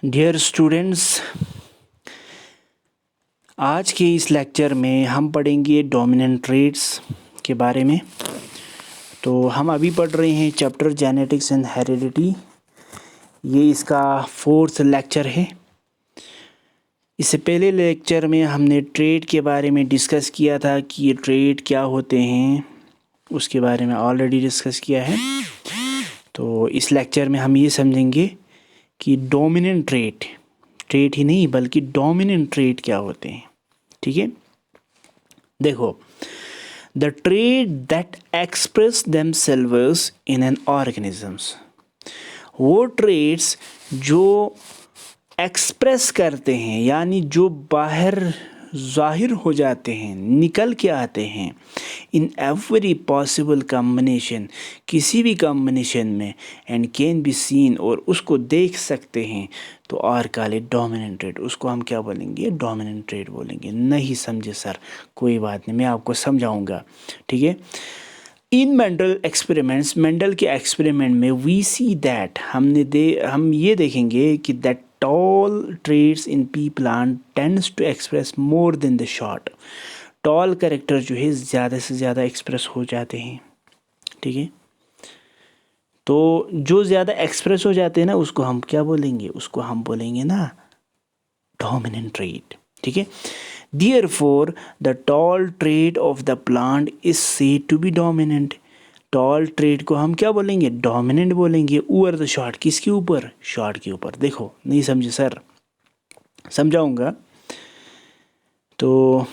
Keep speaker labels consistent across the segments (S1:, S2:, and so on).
S1: Dear students, आज के इस लेक्चर में हम पढ़ेंगे डोमिनेंट ट्रेट्स के बारे में। तो हम अभी पढ़ रहे हैं चैप्टर जेनेटिक्स एंड हेरिडिटी। ये इसका 4th लेक्चर है। इससे पहले लेक्चर में हमने ट्रेट के बारे में डिस्कस किया था कि ये ट्रेट क्या होते हैं, उसके बारे में ऑलरेडी डिस्कस किया है। तो इस लेक्चर में हम ये समझेंगे कि डोमिनेंट ट्रेट ही नहीं बल्कि डोमिनेंट ट्रेट क्या होते हैं। ठीक है, देखो, the trait that express themselves in an organisms, वो ट्रेट्स जो एक्सप्रेस करते हैं यानी जो बाहर ज़ाहिर हो जाते हैं, निकल के आते हैं, इन एवरी पॉसिबल कॉम्बिनेशन, किसी भी कॉम्बिनेशन में, एंड कैन बी सीन, और उसको देख सकते हैं, तो are called it dominant trait. उसको हम क्या बोलेंगे? डोमिनेंट ट्रेट बोलेंगे। नहीं समझे सर, कोई बात नहीं, मैं आपको समझाऊंगा। ठीक है, इन मेंडल एक्सपेरिमेंट्स, मेंडल के एक्सपेरिमेंट में वी सी दैट, हम ये देखेंगे कि that tall traits in pea plant tends to express more than the short. tall character जो है ज़्यादा से ज़्यादा एक्सप्रेस हो जाते हैं। ठीक है, तो जो ज़्यादा एक्सप्रेस हो जाते हैं ना, उसको हम क्या बोलेंगे? उसको हम बोलेंगे ना डोमिनेंट ट्रेट। ठीक है, therefore the tall trait of the plant is said to be dominant. Tall trait को हम क्या बोलेंगे? डोमिनेंट बोलेंगे। ओवर द शॉर्ट, किसके ऊपर? शॉर्ट के ऊपर। देखो, नहीं समझे सर, समझाऊंगा। तो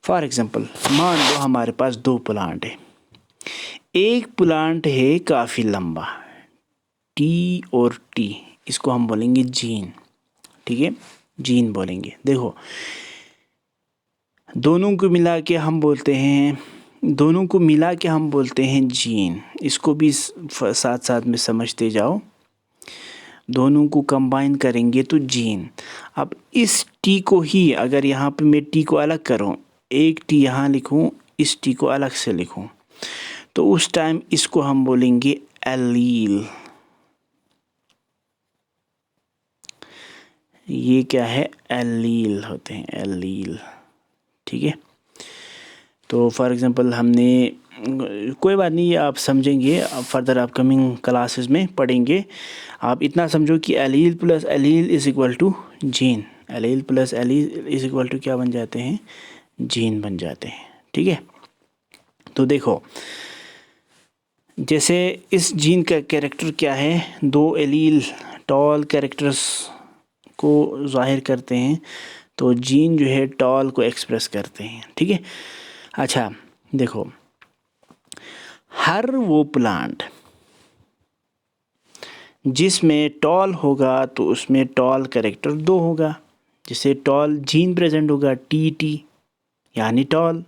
S1: फॉर एग्जांपल मान लो हमारे पास 2 प्लांट है। एक प्लांट है काफ़ी लंबा, टी और टी, इसको हम बोलेंगे जीन। ठीक है, जीन बोलेंगे। देखो, दोनों को मिला के हम बोलते हैं जीन। इसको भी साथ साथ में समझते जाओ, दोनों को कंबाइन करेंगे तो जीन। अब इस टी को ही अगर यहाँ पे मैं टी को अलग करूँ, एक टी यहाँ लिखूँ, इस टी को अलग से लिखूँ, तो उस टाइम इसको हम बोलेंगे एलील। ये क्या है? एलील होते हैं, एलील। ठीक है, तो फॉर एग्जांपल हमने, कोई बात नहीं, आप समझेंगे, आप फर्दर अपकमिंग क्लासेस में पढ़ेंगे। आप इतना समझो कि allele plus allele is equal to gene. Allele plus allele is equal to क्या बन जाते हैं? जीन बन जाते हैं। ठीक है, तो देखो, जैसे इस जीन का कैरेक्टर क्या है? 2 एलील टॉल कैरेक्टर्स को ज़ाहिर करते हैं, तो जीन जो है टॉल को एक्सप्रेस करते हैं। ठीक है, अच्छा देखो, हर वो प्लांट जिसमें टॉल होगा तो उसमें टॉल कैरेक्टर 2 होगा। जिसे टॉल जीन प्रेजेंट होगा, टी यानी टॉल।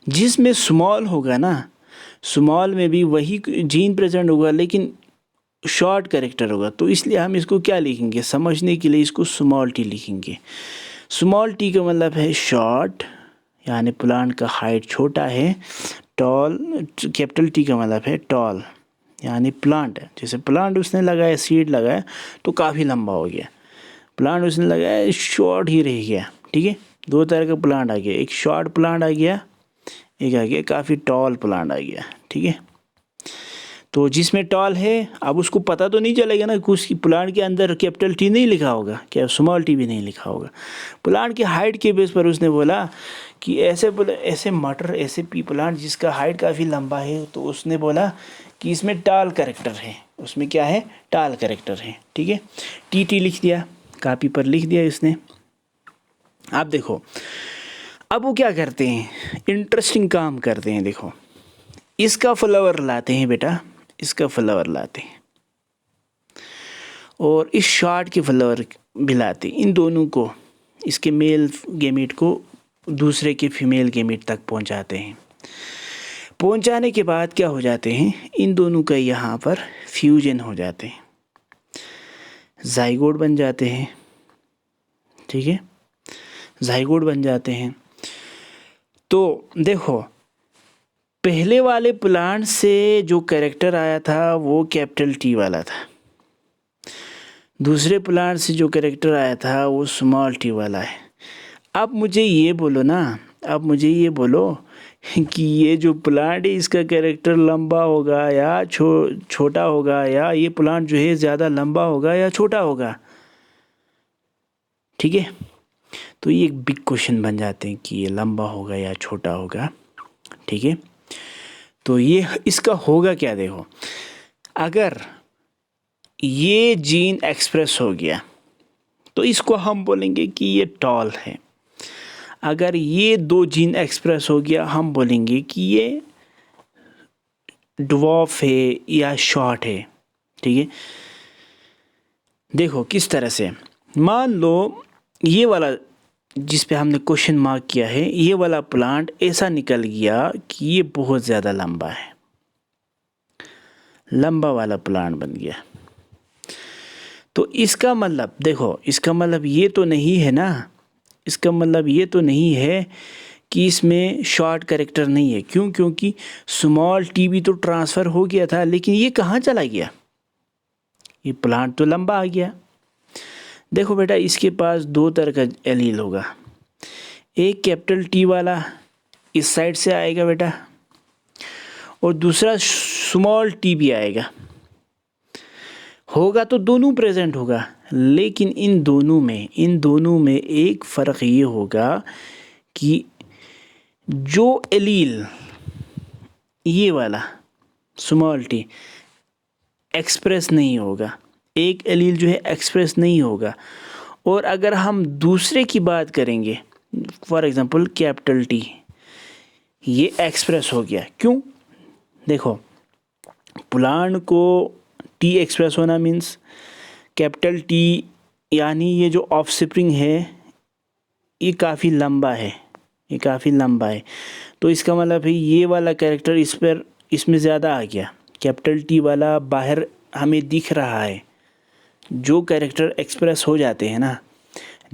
S1: जिसमें स्मॉल होगा ना, स्मॉल में भी वही जीन प्रेजेंट होगा लेकिन शॉर्ट कैरेक्टर होगा, तो इसलिए हम इसको क्या लिखेंगे? समझने के लिए इसको स्मॉल टी लिखेंगे। स्मॉल टी का मतलब है शॉर्ट, यानी प्लांट का हाइट छोटा है। टॉल, कैपिटल टी का मतलब है टॉल, यानी प्लांट। जैसे प्लांट उसने लगाया, सीड लगाया तो काफ़ी लंबा हो गया। प्लांट उसने लगाया, शॉर्ट ही रह गया। ठीक है, 2 तरह का प्लांट आ गया, एक शॉर्ट प्लांट आ गया, एक आ गया काफ़ी टॉल प्लांट आ गया। ठीक है, तो जिसमें टॉल है, अब उसको पता तो नहीं चलेगा ना कि उसकी प्लांट के अंदर कैपिटल टी नहीं लिखा होगा, क्या स्मॉल टी भी नहीं लिखा होगा। प्लांट की हाइट के बेस पर उसने बोला कि ऐसे मटर, ऐसे पी प्लांट जिसका हाइट काफ़ी लंबा है, तो उसने बोला कि इसमें टाल कैरेक्टर है। उसमें क्या है? टाल कैरेक्टर है। ठीक है, टी लिख दिया, कॉपी पर लिख दिया इसने। आप देखो, अब वो क्या करते हैं? इंटरेस्टिंग काम करते हैं। देखो, इसका फ्लावर लाते हैं बेटा, इसका फ्लावर लाते हैं और इस शॉर्ट के फ्लावर भी लाते हैं। इन दोनों को, इसके मेल गेमेट को दूसरे के फीमेल गेमेट तक पहुंचाते हैं। पहुंचाने के बाद क्या हो जाते हैं? इन दोनों का यहाँ पर फ्यूजन हो जाते हैं, जाइगोट बन जाते हैं। ठीक है, जाइगोट बन जाते हैं। तो देखो, पहले वाले प्लांट से जो कैरेक्टर आया था वो कैपिटल टी वाला था। दूसरे प्लांट से जो कैरेक्टर आया था वो स्मॉल टी वाला है। अब मुझे ये बोलो ना, अब मुझे ये बोलो कि ये जो प्लांट है इसका कैरेक्टर लंबा होगा या छोटा होगा, या ये प्लांट जो है ज़्यादा लंबा होगा या छोटा होगा। ठीक है, तो ये एक बिग क्वेश्चन बन जाते हैं कि ये लंबा होगा या छोटा होगा। ठीक है, तो ये इसका होगा क्या, देखो अगर ये जीन एक्सप्रेस हो गया तो इसको हम बोलेंगे कि ये टॉल है। अगर ये दो जीन एक्सप्रेस हो गया हम बोलेंगे कि ये ड्वार्फ है या शॉर्ट है। ठीक है, देखो किस तरह से, मान लो ये वाला जिस पे हमने क्वेश्चन मार्क किया है, ये वाला प्लांट ऐसा निकल गया कि ये बहुत ज़्यादा लंबा है, लंबा वाला प्लांट बन गया। तो इसका मतलब देखो, इसका मतलब ये तो नहीं है ना, इसका मतलब ये तो नहीं है कि इसमें शॉर्ट कैरेक्टर नहीं है। क्यों? क्योंकि स्मॉल टी भी तो ट्रांसफ़र हो गया था, लेकिन ये कहाँ चला गया, ये प्लांट तो लंबा आ गया। देखो बेटा, इसके पास दो तरह का एलील होगा, एक कैपिटल टी वाला इस साइड से आएगा बेटा, और दूसरा स्मॉल टी भी आएगा। होगा तो दोनों प्रेजेंट होगा, लेकिन इन दोनों में एक फ़र्क ये होगा कि जो एलील ये वाला स्मॉल टी एक्सप्रेस नहीं होगा, एक एलील जो है एक्सप्रेस नहीं होगा। और अगर हम दूसरे की बात करेंगे, फॉर एग्ज़ाम्पल कैपिटल टी, ये एक्सप्रेस हो गया। क्यों? देखो, प्लांट को टी एक्सप्रेस होना मीन्स कैपिटल टी, यानी ये जो ऑफस्प्रिंग है ये काफ़ी लंबा है, ये काफ़ी लंबा है। तो इसका मतलब है ये वाला कैरेक्टर इसमें ज़्यादा आ गया, कैपिटल टी वाला बाहर हमें दिख रहा है। जो कैरेक्टर एक्सप्रेस हो जाते हैं ना,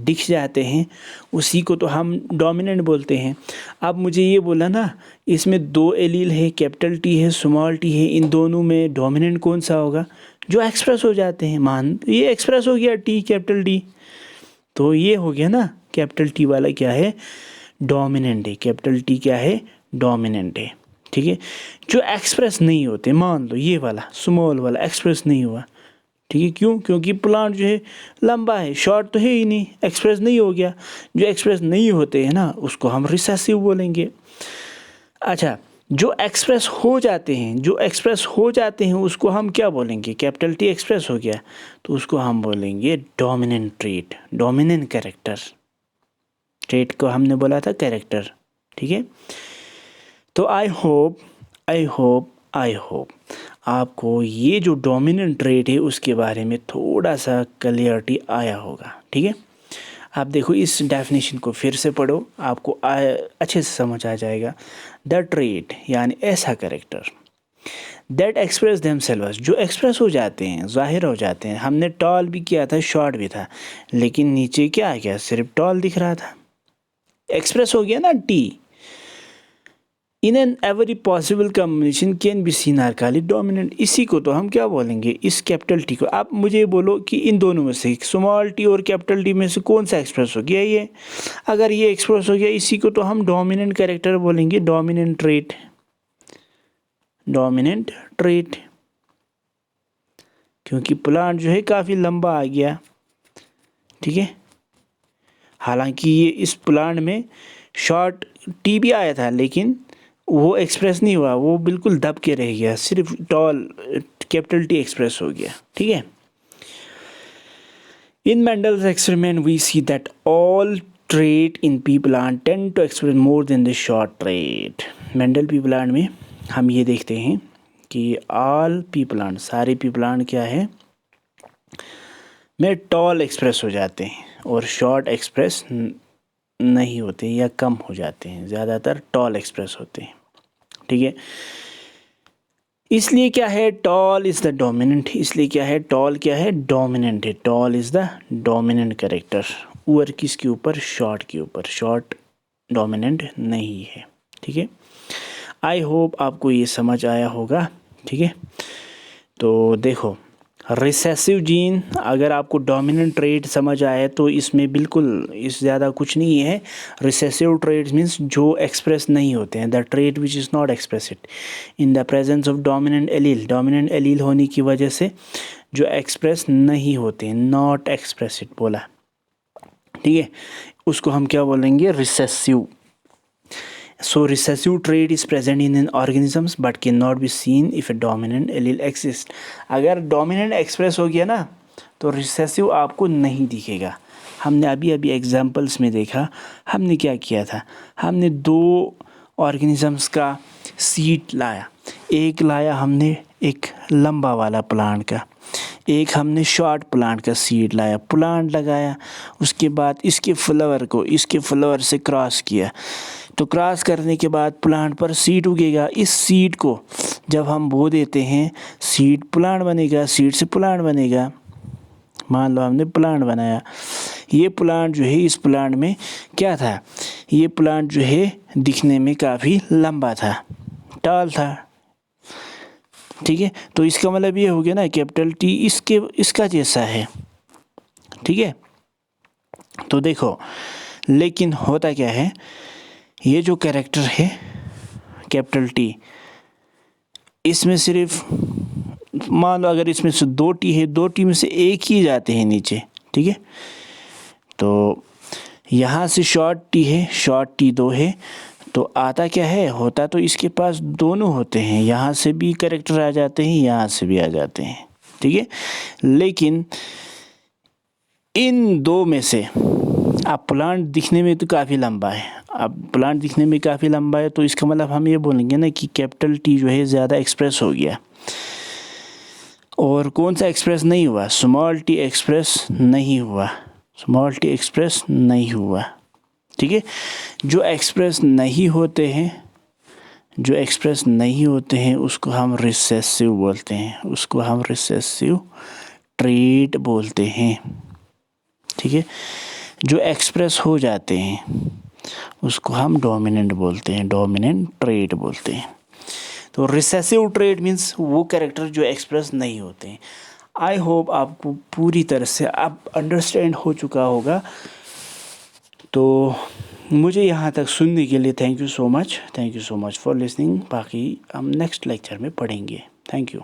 S1: दिख जाते हैं, उसी को तो हम डोमिनेंट बोलते हैं। अब मुझे ये बोला ना, इसमें दो एलील है, कैपिटल टी है, स्मॉल टी है, इन दोनों में डोमिनेंट कौन सा होगा? जो एक्सप्रेस हो जाते हैं। मान ये एक्सप्रेस हो गया टी, कैपिटल टी, तो ये हो गया ना, कैपिटल टी वाला क्या है, डोमिनेंट है। कैपिटल टी क्या है, डोमिनेंट है। ठीक है, जो एक्सप्रेस नहीं होते, मान लो ये वाला स्मॉल वाला एक्सप्रेस नहीं हुआ। ठीक है, क्यों? क्योंकि प्लांट जो है लंबा है, शॉर्ट तो है ही नहीं, एक्सप्रेस नहीं हो गया। जो एक्सप्रेस नहीं होते हैं ना, उसको हम रिसेसिव बोलेंगे। अच्छा, जो एक्सप्रेस हो जाते हैं उसको हम क्या बोलेंगे? कैपिटल टी एक्सप्रेस हो गया तो उसको हम बोलेंगे dominant trait, dominant character. Trait को हमने बोला था कैरेक्टर। ठीक है, तो आई होप आपको ये जो डोमिनेंट ट्रेट है उसके बारे में थोड़ा सा क्लियरिटी आया होगा। ठीक है, आप देखो इस डेफिनेशन को फिर से पढ़ो, आपको अच्छे से समझ आ जाएगा। द ट्रेट यानी ऐसा कैरेक्टर दैट एक्सप्रेस देमसेल्व्स, जो एक्सप्रेस हो जाते हैं, ज़ाहिर हो जाते हैं। हमने टॉल भी किया था, शॉर्ट भी था, लेकिन नीचे क्या आ गया, सिर्फ टॉल दिख रहा था, एक्सप्रेस हो गया ना T. In an every possible combination can be seen are called dominant. इसी को तो हम क्या बोलेंगे, इस कैपिटल टी को। आप मुझे बोलो कि इन दोनों में से स्मॉल टी और कैपिटल टी में से कौन सा एक्सप्रेस हो गया? ये अगर ये एक्सप्रेस हो गया, इसी को तो हम डोमिनेंट कैरेक्टर बोलेंगे, डोमिनेंट ट्रेट, डोमिनेंट ट्रेट। क्योंकि प्लांट जो है काफ़ी लंबा आ गया। ठीक है, हालांकि ये इस प्लांट में शॉर्ट टी भी आया था, लेकिन वो एक्सप्रेस नहीं हुआ, वो बिल्कुल दब के रह गया, सिर्फ टॉल कैपिटल टी एक्सप्रेस हो गया। ठीक है, in Mendel's experiment we see that all trait in pea plant tend to express more than the short trait. Mendel pea plant में हम ये देखते हैं कि ऑल पी प्लांट, सारे पी प्लांट क्या है, में टॉल एक्सप्रेस हो जाते हैं और शॉर्ट एक्सप्रेस नहीं होते या कम हो जाते हैं, ज़्यादातर टॉल एक्सप्रेस होते हैं। ठीक है, इसलिए क्या है, टॉल इज़ द डोमिनेंट, इसलिए क्या है, टॉल क्या है, डोमिनेंट है। Tall is the dominant character. ऊपर किसके ऊपर, शॉर्ट के ऊपर। शॉर्ट डोमिनेंट नहीं है। ठीक है, आई होप आपको ये समझ आया होगा। ठीक है, तो देखो रिसेसिव जीन, अगर आपको डोमिनेंट ट्रेट समझ आए तो इसमें बिल्कुल इस ज़्यादा कुछ नहीं है। रिसेसिव ट्रेट्स मीन्स जो एक्सप्रेस नहीं होते हैं, the trait which is not expressed in the presence of dominant allele. Dominant allele होने की वजह से जो एक्सप्रेस नहीं होते हैं, नॉट एक्सप्रेसिड बोला, ठीक है, उसको हम क्या बोलेंगे, recessive. So recessive trait is present in an organisms but cannot be seen if a dominant allele exists। अगर dominant express हो गया ना तो recessive आपको नहीं दिखेगा। हमने अभी अभी एग्जांपल्स में देखा, हमने क्या किया था, हमने 2 ऑर्गेनिजम्स का सीड लाया। एक लाया हमने एक लंबा वाला प्लांट का, एक हमने शॉर्ट प्लांट का सीड लाया, प्लांट लगाया, उसके बाद इसके फ्लावर को इसके फ्लावर से क्रॉस किया। तो क्रॉस करने के बाद प्लांट पर सीड उगेगा। इस सीड को जब हम बो देते हैं, सीड प्लांट बनेगा, सीड से प्लांट बनेगा। मान लो हमने प्लांट बनाया, ये प्लांट जो है, इस प्लांट में क्या था, ये प्लांट जो है दिखने में काफ़ी लंबा था, टॉल था, ठीक है। तो इसका मतलब ये हो गया ना, कैपिटल टी इसका जैसा है, ठीक है। तो देखो, लेकिन होता क्या है, ये जो कैरेक्टर है कैपिटल टी, इसमें सिर्फ मान लो अगर इसमें से 2 टी है, 2 टी में से एक ही जाते हैं नीचे, ठीक है। तो यहाँ से शॉर्ट टी है, शॉर्ट टी 2 है, तो आता क्या है, होता तो इसके पास दोनों होते हैं, यहाँ से भी कैरेक्टर आ जाते हैं, यहाँ से भी आ जाते हैं, ठीक है। लेकिन इन 2 में से अब प्लांट दिखने में तो काफ़ी लंबा है, अब प्लांट दिखने में काफ़ी लंबा है, तो इसका मतलब हम ये बोलेंगे ना कि कैपिटल टी जो है ज़्यादा एक्सप्रेस हो गया। और कौन सा एक्सप्रेस नहीं हुआ, स्मॉल टी एक्सप्रेस नहीं हुआ, स्मॉल टी एक्सप्रेस नहीं हुआ, ठीक है। जो एक्सप्रेस नहीं होते हैं, जो एक्सप्रेस नहीं होते हैं उसको हम रिसेसिव बोलते हैं, उसको हम रिसेसिव ट्रेट बोलते हैं, ठीक है। जो एक्सप्रेस हो जाते हैं उसको हम डोमिनेंट बोलते हैं, डोमिनेंट ट्रेट बोलते हैं। तो रिसेसिव ट्रेट मीन्स वो कैरेक्टर जो एक्सप्रेस नहीं होते हैं। आई होप आपको पूरी तरह से अब अंडरस्टैंड हो चुका होगा। तो मुझे यहाँ तक सुनने के लिए thank you so much for listening. बाकी हम नेक्स्ट लेक्चर में पढ़ेंगे। Thank you.